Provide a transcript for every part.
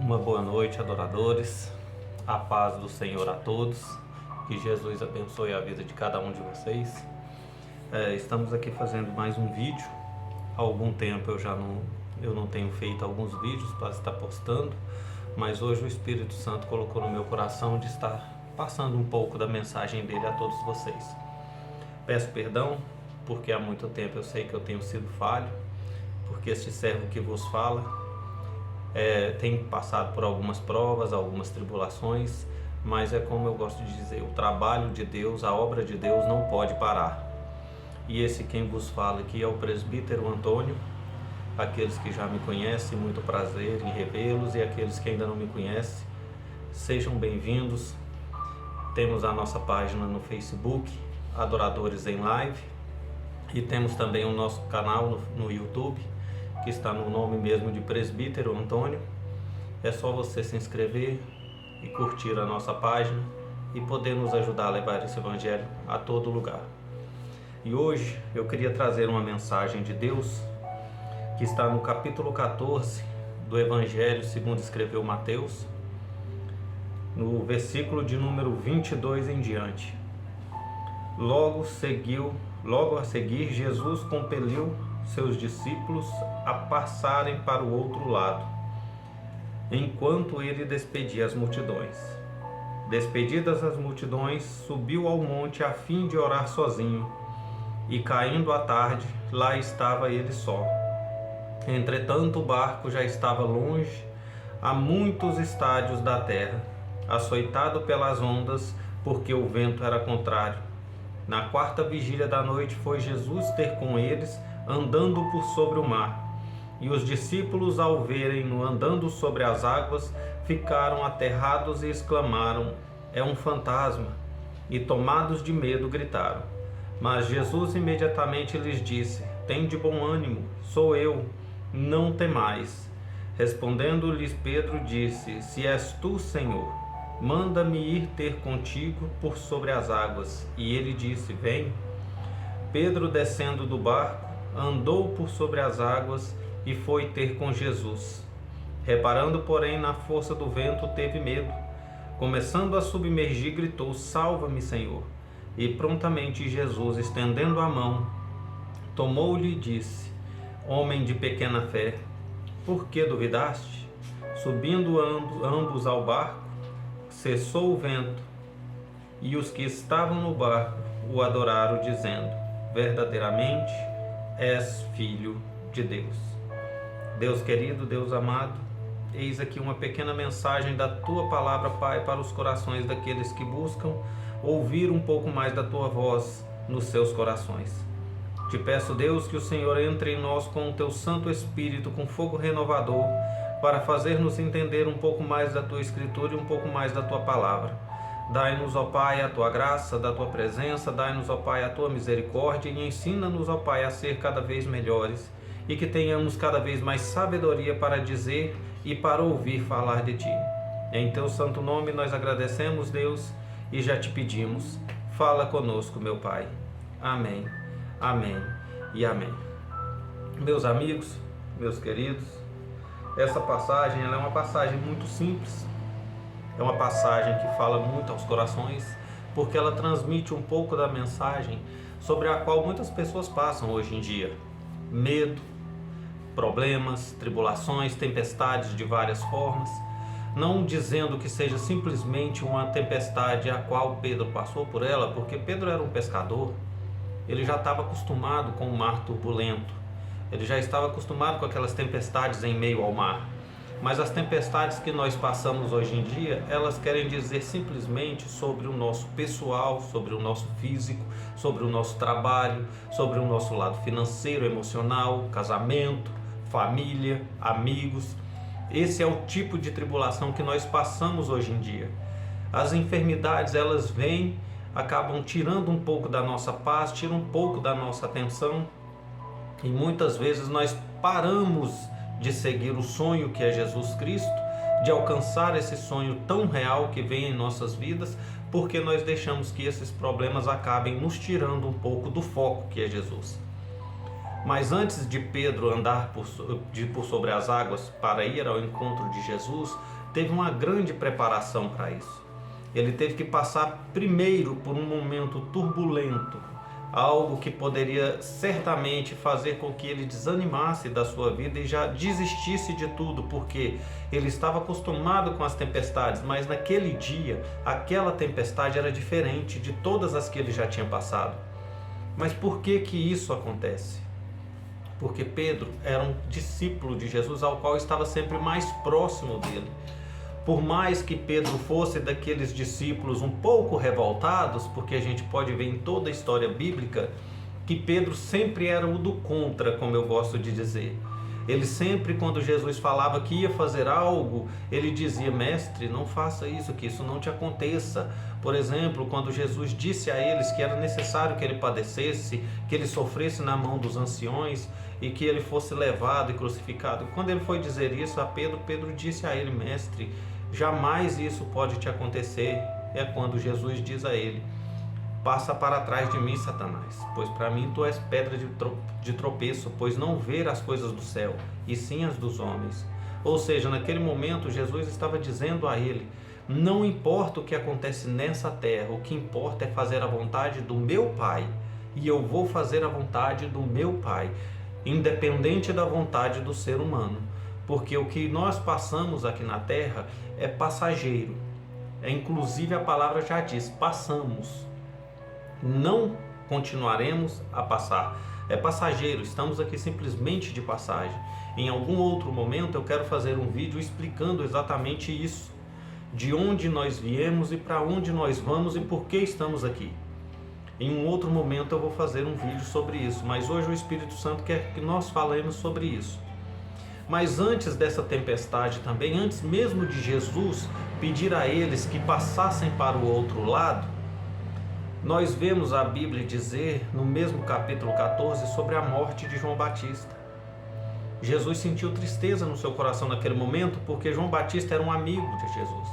Uma boa noite, adoradores. A paz do Senhor a todos. Que Jesus abençoe a vida de cada um de vocês. Estamos aqui fazendo mais um vídeo. Há algum tempo eu não tenho feito alguns vídeos para estar postando, mas hoje o Espírito Santo colocou no meu coração de estar passando um pouco da mensagem dele a todos vocês. Peço perdão, porque há muito tempo eu sei que eu tenho sido falho, porque este servo que vos fala tem passado por algumas provas, algumas tribulações, mas é como eu gosto de dizer, o trabalho de Deus, a obra de Deus não pode parar. E esse quem vos fala aqui é o presbítero Antônio. Aqueles que já me conhecem, muito prazer em revê-los, e aqueles que ainda não me conhecem, sejam bem-vindos. Temos a nossa página no Facebook, Adoradores em Live, e temos também o nosso canal no YouTube, que está no nome mesmo de Presbítero Antônio. É só você se inscrever e curtir a nossa página e poder nos ajudar a levar esse evangelho a todo lugar. E hoje eu queria trazer uma mensagem de Deus que está no capítulo 14 do Evangelho segundo escreveu Mateus, no versículo de número 22 em diante. Logo a seguir, Jesus compeliu seus discípulos a passarem para o outro lado, enquanto ele despedia as multidões. Despedidas as multidões, subiu ao monte a fim de orar sozinho, e caindo a tarde, lá estava ele só. Entretanto, o barco já estava longe, a muitos estádios da terra, açoitado pelas ondas, porque o vento era contrário. Na quarta vigília da noite foi Jesus ter com eles, andando por sobre o mar. E os discípulos, ao verem-no andando sobre as águas, ficaram aterrados e exclamaram: "É um fantasma!" E tomados de medo, gritaram. Mas Jesus imediatamente lhes disse: "Tende bom ânimo, sou eu, não temais." Respondendo-lhes Pedro, disse: "Se és tu, Senhor, manda-me ir ter contigo por sobre as águas." E ele disse: "Vem." Pedro, descendo do barco, andou por sobre as águas e foi ter com Jesus. Reparando, porém, na força do vento, teve medo. Começando a submergir, gritou: "Salva-me, Senhor!" E prontamente Jesus, estendendo a mão, tomou-lhe e disse: "Homem de pequena fé, por que duvidaste?" Subindo ambos ao barco, cessou o vento, e os que estavam no barco o adoraram, dizendo: "Verdadeiramente és Filho de Deus." Deus querido, Deus amado, eis aqui uma pequena mensagem da Tua palavra, Pai, para os corações daqueles que buscam ouvir um pouco mais da Tua voz nos seus corações. Te peço, Deus, que o Senhor entre em nós com o Teu Santo Espírito, com fogo renovador, para fazer-nos entender um pouco mais da Tua Escritura e um pouco mais da Tua palavra. Dai-nos, ó Pai, a Tua graça, da Tua presença, dai-nos, ó Pai, a Tua misericórdia e ensina-nos, ó Pai, a ser cada vez melhores e que tenhamos cada vez mais sabedoria para dizer e para ouvir falar de Ti. Em Teu santo nome nós agradecemos, Deus, e já Te pedimos, fala conosco, meu Pai. Amém, amém e amém. Meus amigos, meus queridos, essa passagem ela é uma passagem muito simples. É uma passagem que fala muito aos corações, porque ela transmite um pouco da mensagem sobre a qual muitas pessoas passam hoje em dia. Medo, problemas, tribulações, tempestades de várias formas. Não dizendo que seja simplesmente uma tempestade a qual Pedro passou por ela, porque Pedro era um pescador. Ele já estava acostumado com o mar turbulento. Ele já estava acostumado com aquelas tempestades em meio ao mar. Mas as tempestades que nós passamos hoje em dia, elas querem dizer simplesmente sobre o nosso pessoal, sobre o nosso físico, sobre o nosso trabalho, sobre o nosso lado financeiro, emocional, casamento, família, amigos. Esse é o tipo de tribulação que nós passamos hoje em dia. As enfermidades, elas vêm, acabam tirando um pouco da nossa paz, tiram um pouco da nossa atenção, e muitas vezes nós paramos de seguir o sonho que é Jesus Cristo, de alcançar esse sonho tão real que vem em nossas vidas, porque nós deixamos que esses problemas acabem nos tirando um pouco do foco que é Jesus. Mas antes de Pedro andar por sobre as águas para ir ao encontro de Jesus, teve uma grande preparação para isso. Ele teve que passar primeiro por um momento turbulento, algo que poderia certamente fazer com que ele desanimasse da sua vida e já desistisse de tudo, porque ele estava acostumado com as tempestades, mas naquele dia, aquela tempestade era diferente de todas as que ele já tinha passado. Mas por que isso acontece? Porque Pedro era um discípulo de Jesus, ao qual estava sempre mais próximo dele. Por mais que Pedro fosse daqueles discípulos um pouco revoltados, porque a gente pode ver em toda a história bíblica que Pedro sempre era o do contra, como eu gosto de dizer. Ele sempre, quando Jesus falava que ia fazer algo, ele dizia: mestre, não faça isso, que isso não te aconteça. Por exemplo, quando Jesus disse a eles que era necessário que ele padecesse, que ele sofresse na mão dos anciões e que ele fosse levado e crucificado. Quando ele foi dizer isso a Pedro, Pedro disse a ele: mestre, jamais isso pode te acontecer. É quando Jesus diz a ele: passa para trás de mim, Satanás, pois para mim tu és pedra de tropeço, pois não ver as coisas do céu, e sim as dos homens. Ou seja, naquele momento Jesus estava dizendo a ele: não importa o que acontece nessa terra, o que importa é fazer a vontade do meu Pai, e eu vou fazer a vontade do meu Pai, independente da vontade do ser humano, porque o que nós passamos aqui na terra é passageiro. Inclusive a palavra já diz: passamos. Não continuaremos a passar. É passageiro, estamos aqui simplesmente de passagem. Em algum outro momento eu quero fazer um vídeo explicando exatamente isso, de onde nós viemos e para onde nós vamos e por que estamos aqui. Em um outro momento eu vou fazer um vídeo sobre isso, mas hoje o Espírito Santo quer que nós falemos sobre isso. Mas antes dessa tempestade também, antes mesmo de Jesus pedir a eles que passassem para o outro lado, nós vemos a Bíblia dizer, no mesmo capítulo 14, sobre a morte de João Batista. Jesus sentiu tristeza no seu coração naquele momento, porque João Batista era um amigo de Jesus.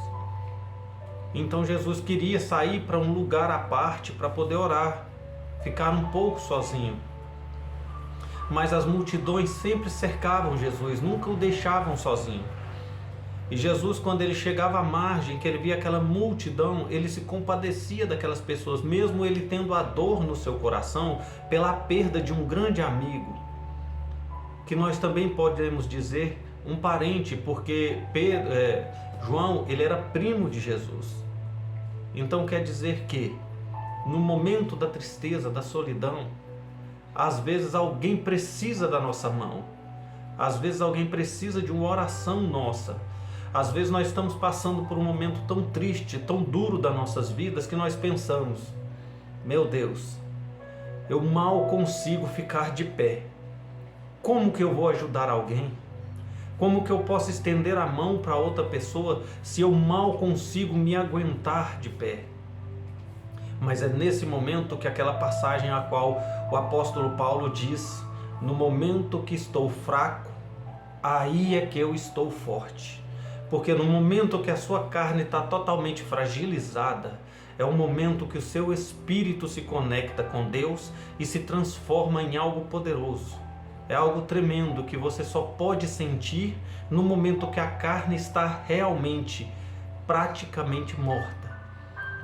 Então Jesus queria sair para um lugar à parte para poder orar, ficar um pouco sozinho. Mas as multidões sempre cercavam Jesus, nunca o deixavam sozinho. E Jesus, quando ele chegava à margem, que ele via aquela multidão, ele se compadecia daquelas pessoas, mesmo ele tendo a dor no seu coração pela perda de um grande amigo, que nós também podemos dizer um parente, porque João, ele era primo de Jesus. Então quer dizer que no momento da tristeza, da solidão, às vezes alguém precisa da nossa mão, às vezes alguém precisa de uma oração nossa. Às vezes nós estamos passando por um momento tão triste, tão duro das nossas vidas, que nós pensamos: meu Deus, eu mal consigo ficar de pé. Como que eu vou ajudar alguém? Como que eu posso estender a mão para outra pessoa se eu mal consigo me aguentar de pé? Mas é nesse momento que aquela passagem a qual o apóstolo Paulo diz: no momento que estou fraco, aí é que eu estou forte. Porque no momento que a sua carne está totalmente fragilizada, é o momento que o seu espírito se conecta com Deus e se transforma em algo poderoso. É algo tremendo que você só pode sentir no momento que a carne está realmente, praticamente morta.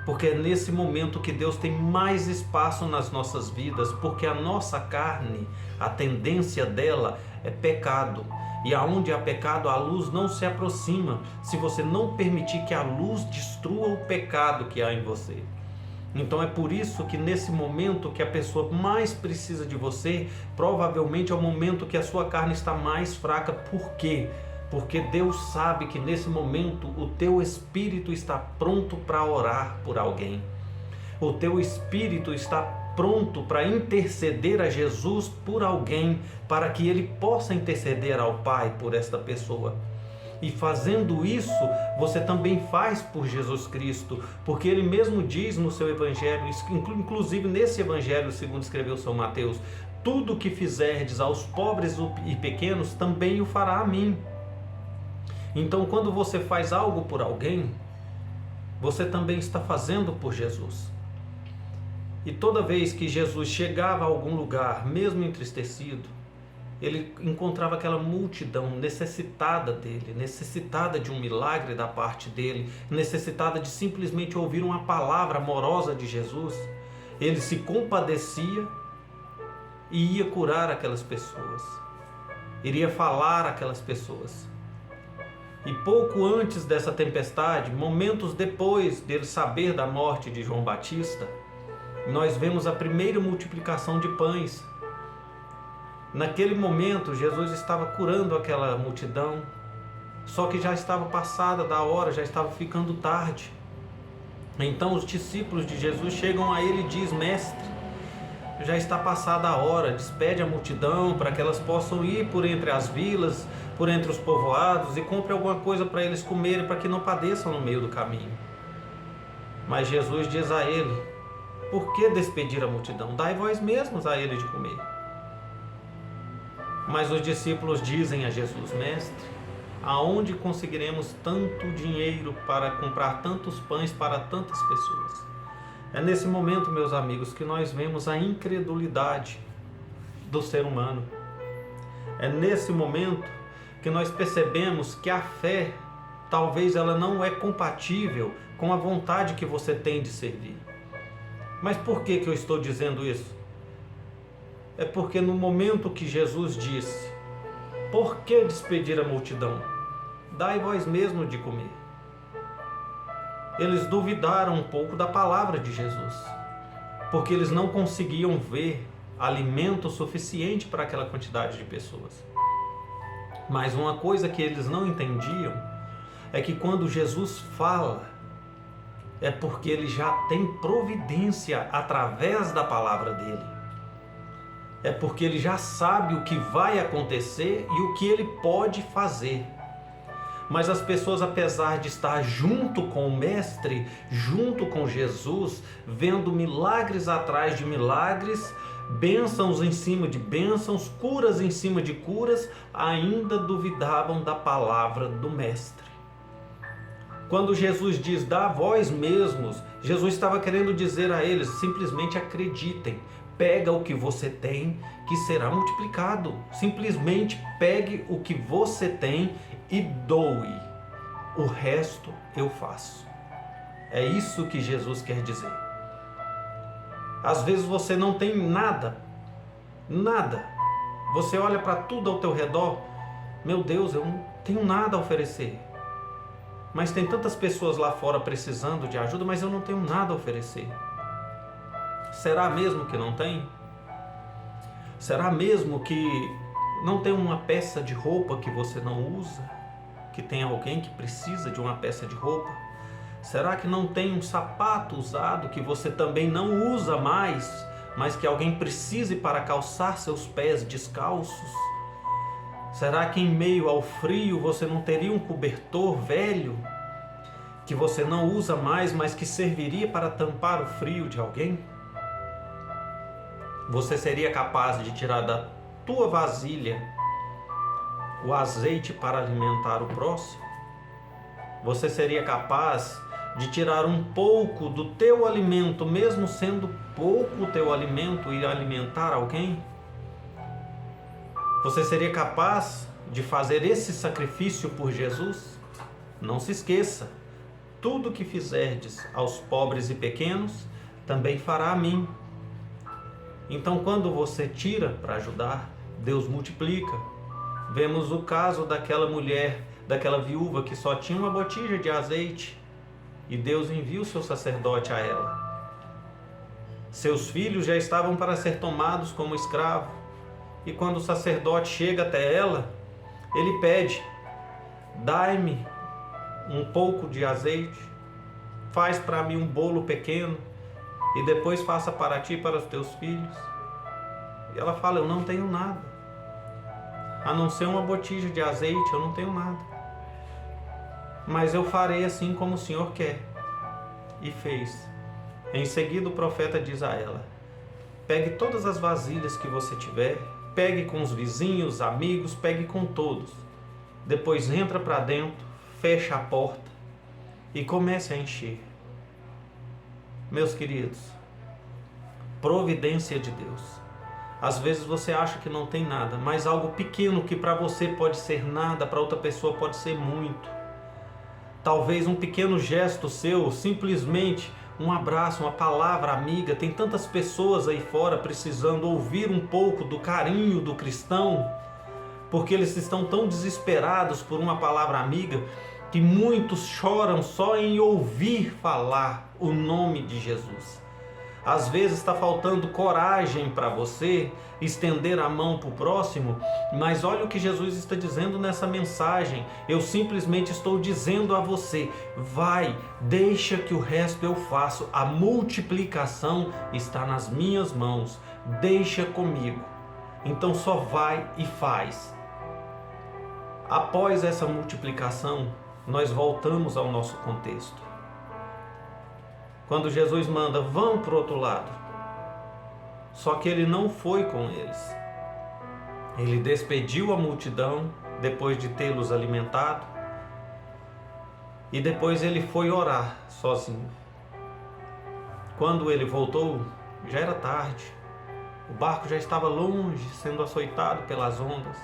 Porque é nesse momento que Deus tem mais espaço nas nossas vidas, porque a nossa carne, a tendência dela é pecado. E aonde há pecado, a luz não se aproxima, se você não permitir que a luz destrua o pecado que há em você. Então é por isso que nesse momento que a pessoa mais precisa de você, provavelmente é o momento que a sua carne está mais fraca. Por quê? Porque Deus sabe que nesse momento o teu espírito está pronto para orar por alguém. O teu espírito está pronto para interceder a Jesus por alguém, para que ele possa interceder ao Pai por esta pessoa. E fazendo isso, você também faz por Jesus Cristo, porque ele mesmo diz no seu evangelho, inclusive nesse evangelho segundo escreveu São Mateus: tudo que fizerdes aos pobres e pequenos, também o fará a mim. Então, quando você faz algo por alguém, você também está fazendo por Jesus. E toda vez que Jesus chegava a algum lugar, mesmo entristecido, ele encontrava aquela multidão necessitada dele, necessitada de um milagre da parte dele, necessitada de simplesmente ouvir uma palavra amorosa de Jesus. Ele se compadecia e ia curar aquelas pessoas, iria falar àquelas pessoas. E pouco antes dessa tempestade, momentos depois dele saber da morte de João Batista, nós vemos a primeira multiplicação de pães. Naquele momento, Jesus estava curando aquela multidão, só que já estava passada da hora, já estava ficando tarde. Então os discípulos de Jesus chegam a ele e dizem: Mestre, já está passada a hora, despede a multidão para que elas possam ir por entre as vilas, por entre os povoados e compre alguma coisa para eles comerem, para que não padeçam no meio do caminho. Mas Jesus diz a ele: por que despedir a multidão? Dai vós mesmos a ele de comer. Mas os discípulos dizem a Jesus: Mestre, aonde conseguiremos tanto dinheiro para comprar tantos pães para tantas pessoas? É nesse momento, meus amigos, que nós vemos a incredulidade do ser humano. É nesse momento que nós percebemos que a fé, talvez ela não é compatível com a vontade que você tem de servir. Mas por que eu estou dizendo isso? É porque no momento que Jesus disse: por que despedir a multidão? Dai vós mesmo de comer. Eles duvidaram um pouco da palavra de Jesus, porque eles não conseguiam ver alimento suficiente para aquela quantidade de pessoas. Mas uma coisa que eles não entendiam é que quando Jesus fala, é porque ele já tem providência através da palavra dele. É porque ele já sabe o que vai acontecer e o que ele pode fazer. Mas as pessoas, apesar de estar junto com o Mestre, junto com Jesus, vendo milagres atrás de milagres, bênçãos em cima de bênçãos, curas em cima de curas, ainda duvidavam da palavra do Mestre. Quando Jesus diz: dá a vós mesmos, Jesus estava querendo dizer a eles: simplesmente acreditem, pega o que você tem que será multiplicado. Simplesmente pegue o que você tem e doe. O resto eu faço. É isso que Jesus quer dizer. Às vezes você não tem nada. Você olha para tudo ao teu redor. Meu Deus, eu não tenho nada a oferecer. Mas tem tantas pessoas lá fora precisando de ajuda, mas eu não tenho nada a oferecer. Será mesmo que não tem? Será mesmo que não tem uma peça de roupa que você não usa? Que tem alguém que precisa de uma peça de roupa? Será que não tem um sapato usado que você também não usa mais, mas que alguém precise para calçar seus pés descalços? Será que em meio ao frio você não teria um cobertor velho que você não usa mais, mas que serviria para tampar o frio de alguém? Você seria capaz de tirar da tua vasilha o azeite para alimentar o próximo? Você seria capaz de tirar um pouco do teu alimento, mesmo sendo pouco o teu alimento, e alimentar alguém? Você seria capaz de fazer esse sacrifício por Jesus? Não se esqueça, tudo que fizerdes aos pobres e pequenos, também fará a mim. Então, quando você tira para ajudar, Deus multiplica. Vemos o caso daquela mulher, daquela viúva que só tinha uma botija de azeite, e Deus envia o seu sacerdote a ela. Seus filhos já estavam para ser tomados como escravo, e quando o sacerdote chega até ela, ele pede: dai-me um pouco de azeite, faz para mim um bolo pequeno, e depois faça para ti e para os teus filhos. E ela fala: eu não tenho nada, a não ser uma botija de azeite, eu não tenho nada. Mas eu farei assim como o Senhor quer. E fez. Em seguida o profeta diz a ela: pegue todas as vasilhas que você tiver, pegue com os vizinhos, amigos, pegue com todos. Depois entra para dentro, fecha a porta e comece a encher. Meus queridos, providência de Deus. Às vezes você acha que não tem nada, mas algo pequeno que para você pode ser nada, para outra pessoa pode ser muito. Talvez um pequeno gesto seu, simplesmente um abraço, uma palavra amiga. Tem tantas pessoas aí fora precisando ouvir um pouco do carinho do cristão, porque eles estão tão desesperados por uma palavra amiga, que muitos choram só em ouvir falar o nome de Jesus. Às vezes está faltando coragem para você estender a mão para o próximo, mas olha o que Jesus está dizendo nessa mensagem. Eu simplesmente estou dizendo a você: vai, deixa que o resto eu faço. A multiplicação está nas minhas mãos. Deixa comigo. Então só vai e faz. Após essa multiplicação, nós voltamos ao nosso contexto. Quando Jesus manda, vão para o outro lado. Só que ele não foi com eles. Ele despediu a multidão depois de tê-los alimentado. E depois ele foi orar sozinho. Quando ele voltou, já era tarde. O barco já estava longe, sendo açoitado pelas ondas.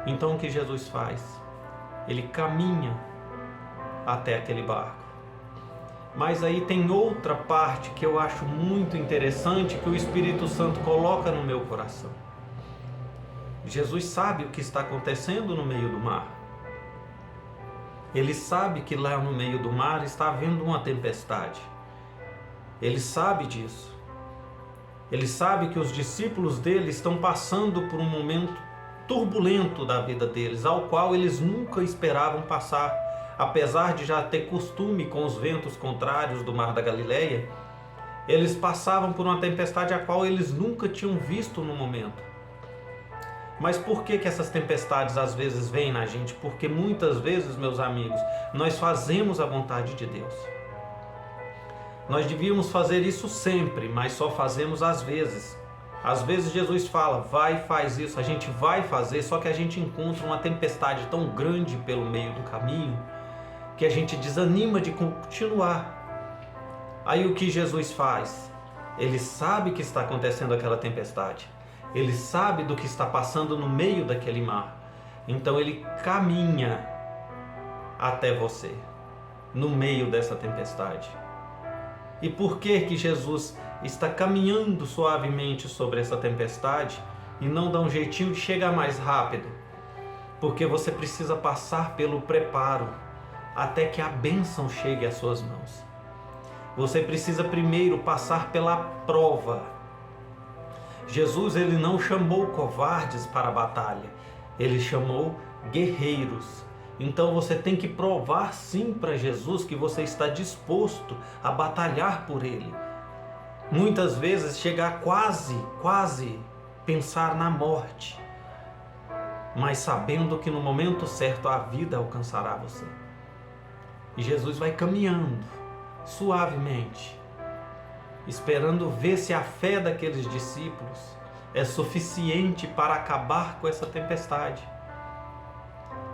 Então o que Jesus faz? Ele caminha até aquele barco. Mas aí tem outra parte que eu acho muito interessante, que o Espírito Santo coloca no meu coração. Jesus sabe o que está acontecendo no meio do mar. Ele sabe que lá no meio do mar está havendo uma tempestade. Ele sabe disso. Ele sabe que os discípulos dele estão passando por um momento turbulento da vida deles, ao qual eles nunca esperavam passar. Apesar de já ter costume com os ventos contrários do mar da Galileia, eles passavam por uma tempestade a qual eles nunca tinham visto no momento. Mas por que essas tempestades às vezes vêm na gente? Porque muitas vezes, meus amigos, nós fazemos a vontade de Deus. Nós devíamos fazer isso sempre, mas só fazemos às vezes. Às vezes Jesus fala, vai e faz isso, a gente vai fazer, só que a gente encontra uma tempestade tão grande pelo meio do caminho, que a gente desanima de continuar. Aí o que Jesus faz? Ele sabe que está acontecendo aquela tempestade. Ele sabe do que está passando no meio daquele mar. Então ele caminha até você, no meio dessa tempestade. E por que Jesus está caminhando suavemente sobre essa tempestade e não dá um jeitinho de chegar mais rápido? Porque você precisa passar pelo preparo até que a bênção chegue às suas mãos. Você precisa primeiro passar pela prova. Jesus, ele não chamou covardes para a batalha, ele chamou guerreiros. Então você tem que provar sim para Jesus que você está disposto a batalhar por ele. Muitas vezes chegar quase pensar na morte, mas sabendo que no momento certo a vida alcançará você. E Jesus vai caminhando suavemente, esperando ver se a fé daqueles discípulos é suficiente para acabar com essa tempestade.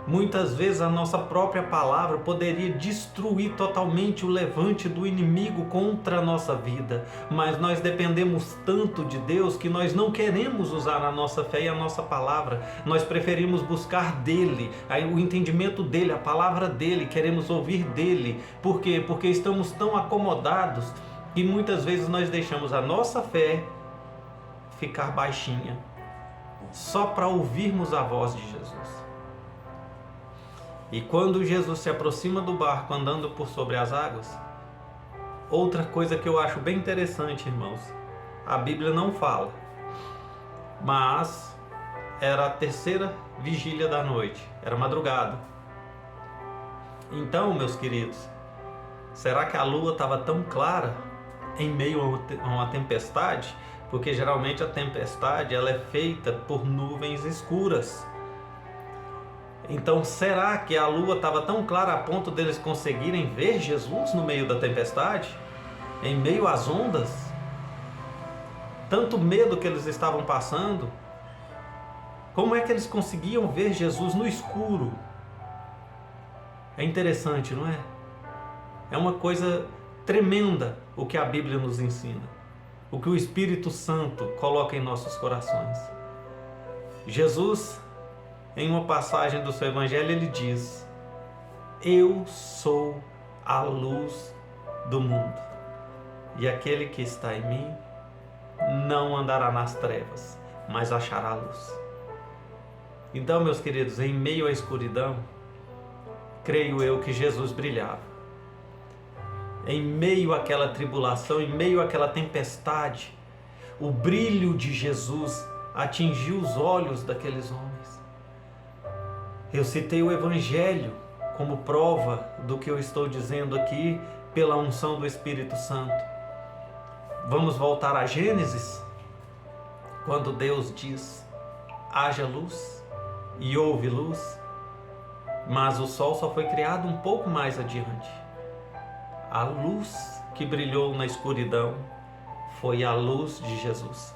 Muitas vezes a nossa própria palavra poderia destruir totalmente o levante do inimigo contra a nossa vida, mas nós dependemos tanto de Deus que nós não queremos usar a nossa fé e a nossa palavra. Nós preferimos buscar dele, o entendimento dele, a palavra dele, queremos ouvir dele. Por quê? Porque estamos tão acomodados que muitas vezes nós deixamos a nossa fé ficar baixinha, só para ouvirmos a voz de Jesus. E quando Jesus se aproxima do barco andando por sobre as águas, outra coisa que eu acho bem interessante, irmãos, a Bíblia não fala, mas era a terceira vigília da noite, era madrugada. Então, meus queridos, será que a lua estava tão clara em meio a uma tempestade? Porque geralmente a tempestade ela é feita por nuvens escuras. Então, será que a lua estava tão clara a ponto deles conseguirem ver Jesus no meio da tempestade? Em meio às ondas? Tanto medo que eles estavam passando. Como é que eles conseguiam ver Jesus no escuro? É interessante, não é? É uma coisa tremenda o que a Bíblia nos ensina. o que o Espírito Santo coloca em nossos corações. Jesus, em uma passagem do seu Evangelho, ele diz: eu sou a luz do mundo, e aquele que está em mim não andará nas trevas, mas achará luz. Então, meus queridos, em meio à escuridão, creio eu que Jesus brilhava. Em meio àquela tribulação, em meio àquela tempestade, o brilho de Jesus atingiu os olhos daqueles homens. Eu citei o Evangelho como prova do que eu estou dizendo aqui pela unção do Espírito Santo. Vamos voltar a Gênesis, quando Deus diz: haja luz, e houve luz, mas o sol só foi criado um pouco mais adiante. A luz que brilhou na escuridão foi a luz de Jesus.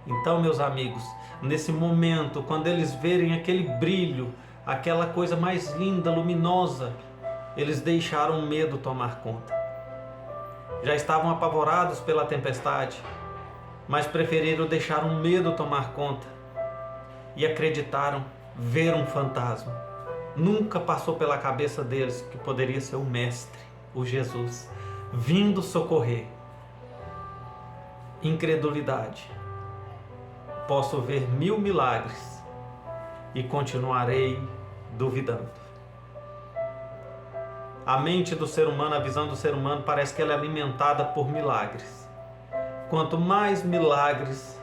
Então, meus amigos, nesse momento, quando eles verem aquele brilho, aquela coisa mais linda, luminosa, eles deixaram o medo tomar conta. Já estavam apavorados pela tempestade, mas preferiram deixar o medo tomar conta e acreditaram ver um fantasma. Nunca passou pela cabeça deles que poderia ser o Mestre, o Jesus, vindo socorrer. Incredulidade. Posso ver 1000 milagres e continuarei duvidando. A mente do ser humano, a visão do ser humano, parece que ela é alimentada por milagres. Quanto mais milagres,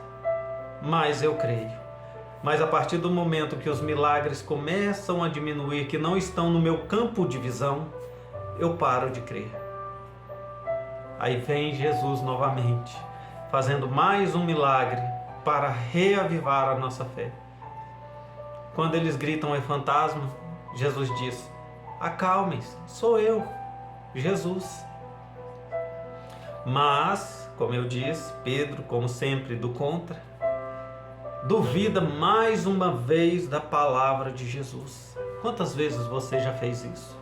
mais eu creio. Mas a partir do momento que os milagres começam a diminuir, que não estão no meu campo de visão, eu paro de crer. Aí vem Jesus novamente, fazendo mais um milagre para reavivar a nossa fé. Quando eles gritam: é fantasma, Jesus diz: acalmem-se, sou eu, Jesus. Mas, como eu disse, Pedro, como sempre, do contra, duvida mais uma vez da palavra de Jesus. Quantas vezes você já fez isso?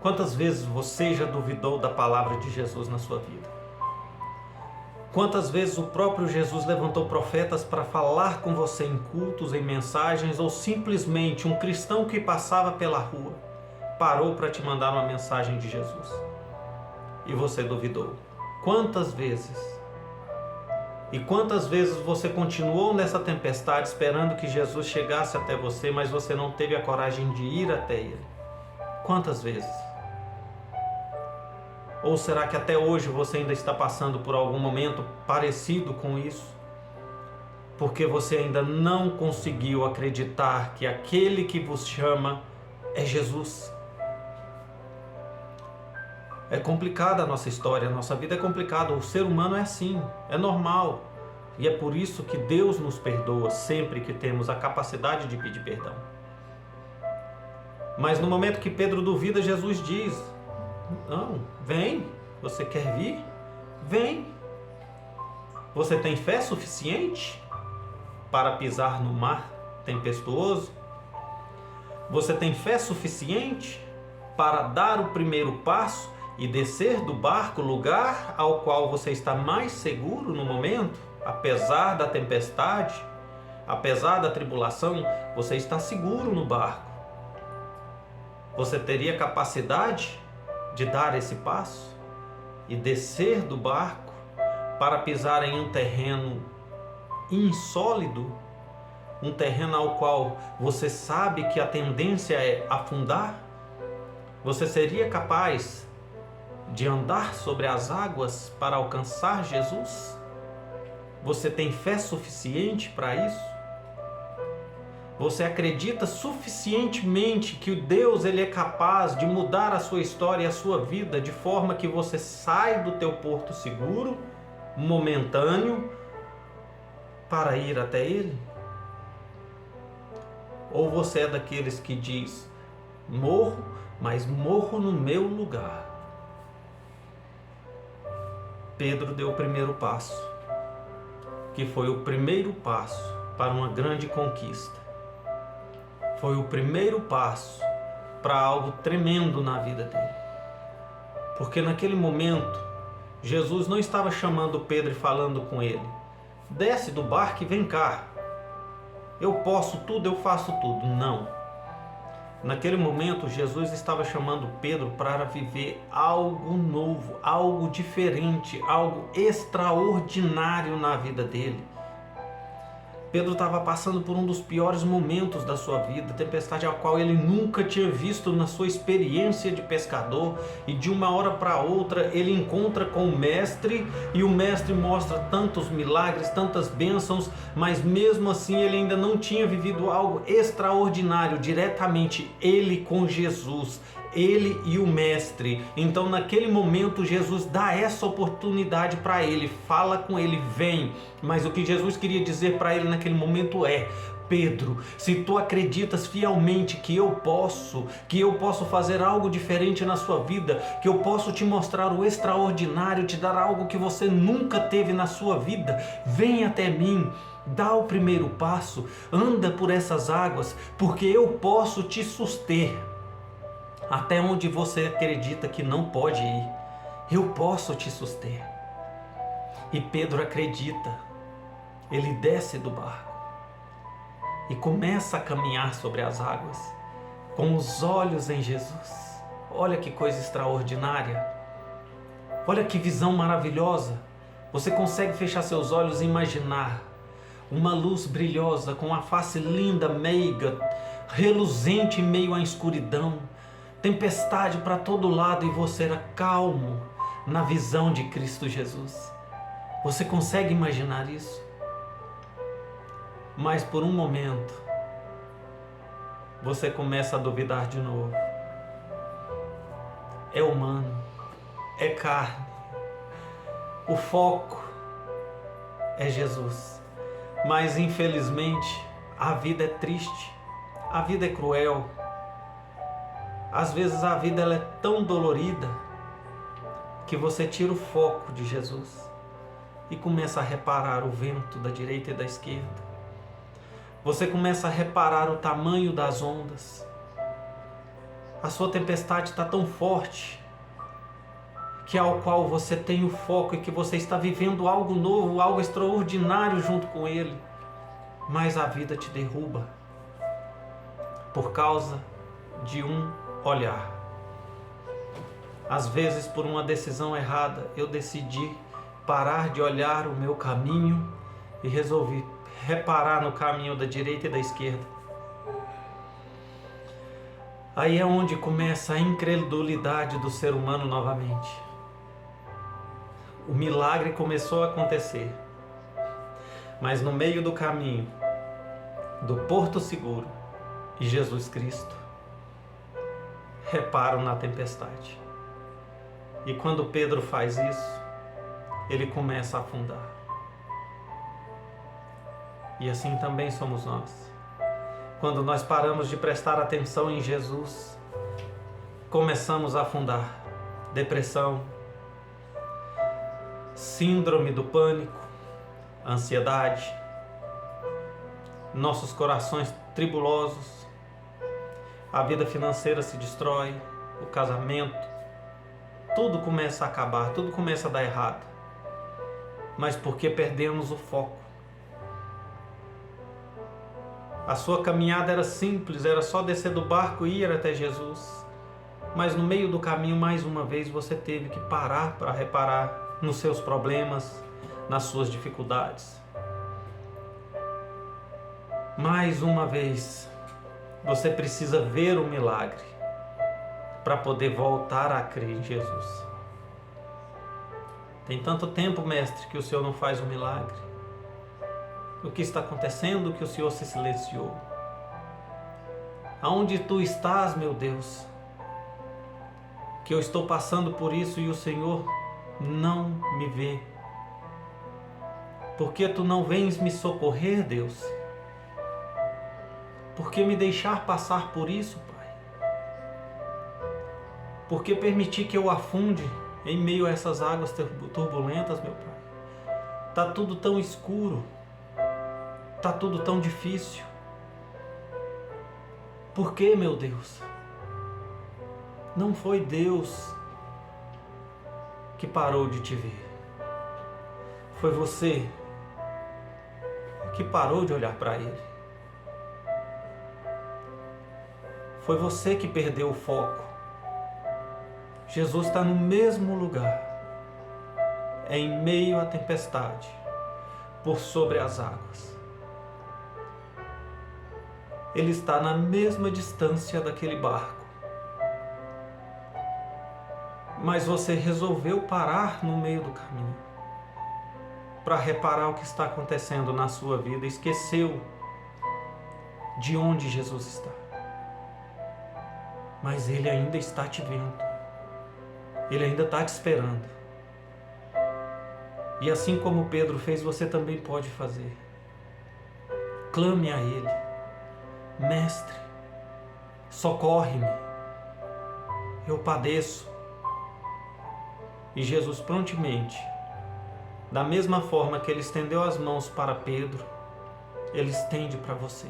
Quantas vezes você já duvidou da palavra de Jesus na sua vida? Quantas vezes o próprio Jesus levantou profetas para falar com você em cultos, em mensagens, ou simplesmente um cristão que passava pela rua parou para te mandar uma mensagem de Jesus e você duvidou? Quantas vezes? E quantas vezes você continuou nessa tempestade esperando que Jesus chegasse até você, mas você não teve a coragem de ir até Ele? Quantas vezes? Ou será que até hoje você ainda está passando por algum momento parecido com isso? Porque você ainda não conseguiu acreditar que aquele que vos chama é Jesus. É complicada a nossa história, a nossa vida é complicada, o ser humano é assim, é normal. E é por isso que Deus nos perdoa sempre que temos a capacidade de pedir perdão. Mas no momento que Pedro duvida, Jesus diz: não, vem, você quer vir? Vem. Você tem fé suficiente para pisar no mar tempestuoso? Você tem fé suficiente para dar o primeiro passo e descer do barco, lugar ao qual você está mais seguro no momento? Apesar da tempestade, apesar da tribulação, você está seguro no barco. Você teria capacidade de dar esse passo e descer do barco para pisar em um terreno insólido, um terreno ao qual você sabe que a tendência é afundar? Você seria capaz de andar sobre as águas para alcançar Jesus? Você tem fé suficiente para isso? Você acredita suficientemente que o Deus ele é capaz de mudar a sua história e a sua vida de forma que você sai do teu porto seguro, momentâneo, para ir até Ele? Ou você é daqueles que diz: morro, mas morro no meu lugar? Pedro deu o primeiro passo, que foi o primeiro passo para uma grande conquista. Foi o primeiro passo para algo tremendo na vida dele. Porque naquele momento, Jesus não estava chamando Pedro e falando com ele: desce do barco e vem cá. Eu posso tudo, eu faço tudo. Não. Naquele momento, Jesus estava chamando Pedro para viver algo novo, algo diferente, algo extraordinário na vida dele. Pedro estava passando por um dos piores momentos da sua vida, tempestade a qual ele nunca tinha visto na sua experiência de pescador, e de uma hora para outra ele encontra com o mestre, e o mestre mostra tantos milagres, tantas bênçãos, mas mesmo assim ele ainda não tinha vivido algo extraordinário diretamente, ele com Jesus, ele e o mestre. Então naquele momento Jesus dá essa oportunidade para ele, fala com ele, vem. Mas o que Jesus queria dizer para ele naquele momento é: Pedro, se tu acreditas fielmente que eu posso fazer algo diferente na sua vida, que eu posso te mostrar o extraordinário, te dar algo que você nunca teve na sua vida, vem até mim. Dá o primeiro passo, anda por essas águas, porque eu posso te suster. Até onde você acredita que não pode ir, eu posso te suster. E Pedro acredita. Ele desce do barco e começa a caminhar sobre as águas, com os olhos em Jesus. Olha que coisa extraordinária. Olha que visão maravilhosa. Você consegue fechar seus olhos e imaginar uma luz brilhosa, com uma face linda, meiga, reluzente em meio à escuridão, tempestade para todo lado, e você era calmo na visão de Cristo Jesus. Você consegue imaginar isso? Mas por um momento você começa a duvidar de novo. É humano, é carne. O foco é Jesus. Mas infelizmente a vida é triste, a vida é cruel. Às vezes a vida ela é tão dolorida que você tira o foco de Jesus e começa a reparar o vento da direita e da esquerda. Você começa a reparar o tamanho das ondas. A sua tempestade está tão forte que ao qual você tem o foco e que você está vivendo algo novo, algo extraordinário junto com ele. Mas a vida te derruba por causa de um olhar. Às vezes, por uma decisão errada, eu decidi parar de olhar o meu caminho e resolvi reparar no caminho da direita e da esquerda. Aí é onde começa a incredulidade do ser humano novamente. O milagre começou a acontecer, mas no meio do caminho, do Porto Seguro e Jesus Cristo, reparam na tempestade. E quando Pedro faz isso, ele começa a afundar. E assim também somos nós. Quando nós paramos de prestar atenção em Jesus, começamos a afundar. Depressão, síndrome do pânico, ansiedade, nossos corações tribulosos, a vida financeira se destrói, o casamento, tudo começa a acabar, tudo começa a dar errado. Mas porque perdemos o foco. A sua caminhada era simples, era só descer do barco e ir até Jesus. Mas no meio do caminho, mais uma vez, você teve que parar para reparar nos seus problemas, nas suas dificuldades. Mais uma vez, você precisa ver o milagre para poder voltar a crer em Jesus. Tem tanto tempo, mestre, que o Senhor não faz um milagre. O que está acontecendo que o Senhor se silenciou? Aonde tu estás, meu Deus? Que eu estou passando por isso e o Senhor não me vê. Por que tu não vens me socorrer, Deus? Por que me deixar passar por isso, Pai? Por que permitir que eu afunde em meio a essas águas turbulentas, meu Pai? Tá tudo tão escuro. Tá tudo tão difícil. Por que, meu Deus? Não foi Deus que parou de te ver. Foi você que parou de olhar para Ele. Foi você que perdeu o foco. Jesus está no mesmo lugar, em meio à tempestade, por sobre as águas. Ele está na mesma distância daquele barco. Mas você resolveu parar no meio do caminho para reparar o que está acontecendo na sua vida. Esqueceu de onde Jesus está. Mas Ele ainda está te vendo. Ele ainda está te esperando. E assim como Pedro fez, você também pode fazer. Clame a Ele. Mestre, socorre-me. Eu padeço. E Jesus prontamente, da mesma forma que Ele estendeu as mãos para Pedro, Ele estende para você.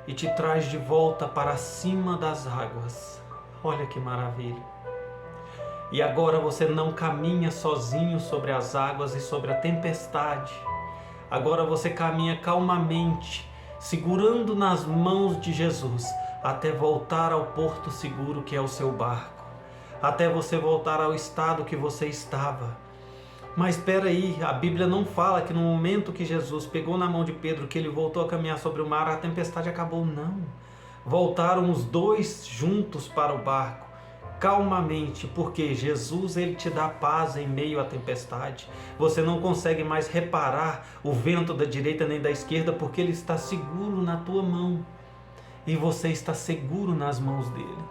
E te traz de volta para cima das águas. Olha que maravilha. E agora você não caminha sozinho sobre as águas e sobre a tempestade. Agora você caminha calmamente, segurando nas mãos de Jesus, até voltar ao porto seguro que é o seu barco. Até você voltar ao estado que você estava. Mas espera aí, a Bíblia não fala que no momento que Jesus pegou na mão de Pedro, que ele voltou a caminhar sobre o mar, a tempestade acabou, não. Voltaram os dois juntos para o barco, calmamente, porque Jesus, ele te dá paz em meio à tempestade. Você não consegue mais reparar o vento da direita nem da esquerda, porque ele está seguro na tua mão. E você está seguro nas mãos dele.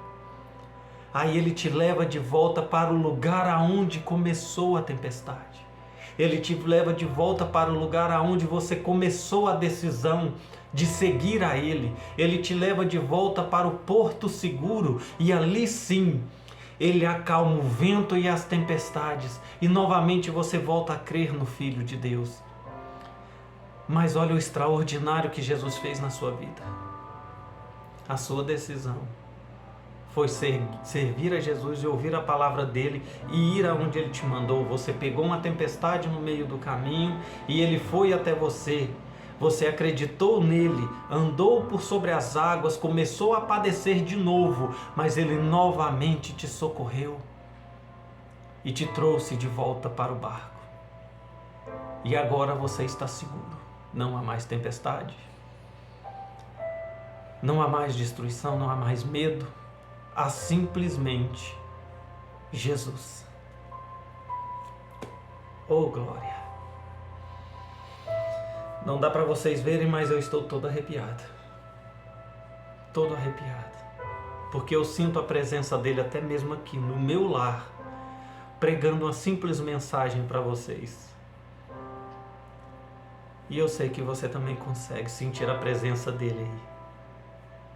Aí Ele te leva de volta para o lugar aonde começou a tempestade. Ele te leva de volta para o lugar aonde você começou a decisão de seguir a Ele. Ele te leva de volta para o porto seguro e ali sim, Ele acalma o vento e as tempestades e novamente você volta a crer no Filho de Deus. Mas olha o extraordinário que Jesus fez na sua vida. A sua decisão foi servir a Jesus e ouvir a palavra dele e ir aonde ele te mandou. Você pegou uma tempestade no meio do caminho e ele foi até você. Você acreditou nele, andou por sobre as águas, começou a padecer de novo, mas ele novamente te socorreu e te trouxe de volta para o barco. E agora você está seguro. Não há mais tempestade, não há mais destruição, não há mais medo. Há simplesmente Jesus. Oh, glória! Não dá para vocês verem, mas eu estou todo arrepiado. Todo arrepiado. Porque eu sinto a presença dele até mesmo aqui no meu lar, pregando uma simples mensagem para vocês. E eu sei que você também consegue sentir a presença dele aí.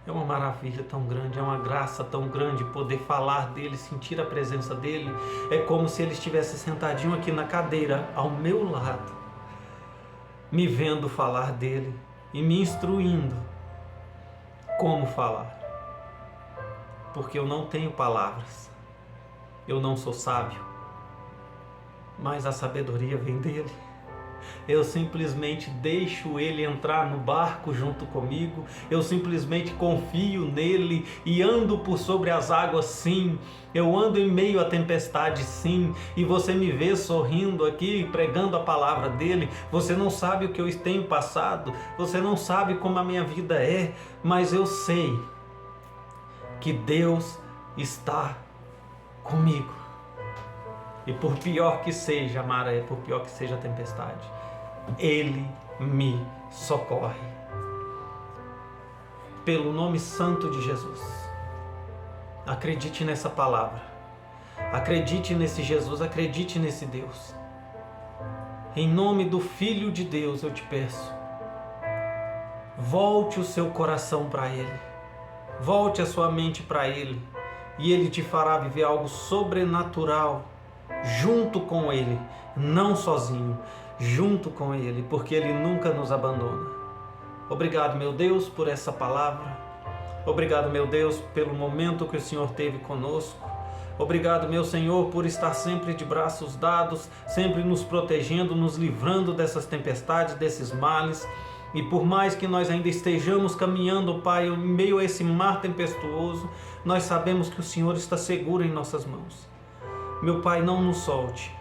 É uma maravilha tão grande, é uma graça tão grande poder falar dele, sentir a presença dele. É como se ele estivesse sentadinho aqui na cadeira, ao meu lado, me vendo falar dele e me instruindo como falar. Porque eu não tenho palavras, eu não sou sábio, mas a sabedoria vem dele. Eu simplesmente deixo ele entrar no barco junto comigo, eu simplesmente confio nele e ando por sobre as águas, sim. Eu ando em meio à tempestade, sim. E você me vê sorrindo aqui, pregando a palavra dele. Você não sabe o que eu tenho passado, você não sabe como a minha vida é, mas eu sei que Deus está comigo. E por pior que seja a maré, por pior que seja a tempestade, Ele me socorre. Pelo nome santo de Jesus, acredite nessa palavra. Acredite nesse Jesus, acredite nesse Deus. Em nome do Filho de Deus eu te peço, volte o seu coração para Ele. Volte a sua mente para Ele. E Ele te fará viver algo sobrenatural junto com Ele, não sozinho, junto com Ele, porque Ele nunca nos abandona. Obrigado, meu Deus, por essa palavra. Obrigado, meu Deus, pelo momento que o Senhor teve conosco. Obrigado, meu Senhor, por estar sempre de braços dados, sempre nos protegendo, nos livrando dessas tempestades, desses males. E por mais que nós ainda estejamos caminhando, Pai, em meio a esse mar tempestuoso, nós sabemos que o Senhor está seguro em nossas mãos. Meu Pai, não nos solte,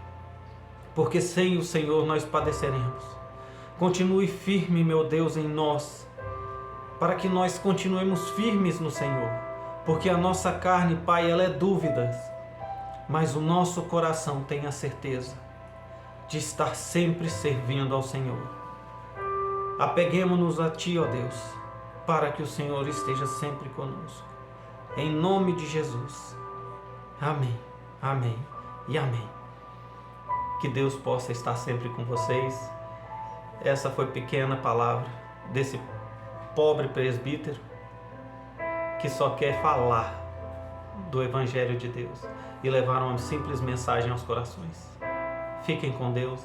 porque sem o Senhor nós padeceremos. Continue firme, meu Deus, em nós, para que nós continuemos firmes no Senhor, porque a nossa carne, Pai, ela é dúvidas, mas o nosso coração tem a certeza de estar sempre servindo ao Senhor. Apeguemo-nos a Ti, ó Deus, para que o Senhor esteja sempre conosco. Em nome de Jesus. Amém, amém e amém. Que Deus possa estar sempre com vocês. Essa foi a pequena palavra desse pobre presbítero que só quer falar do Evangelho de Deus e levar uma simples mensagem aos corações. Fiquem com Deus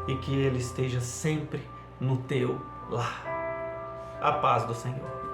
e que Ele esteja sempre no teu lar. A paz do Senhor.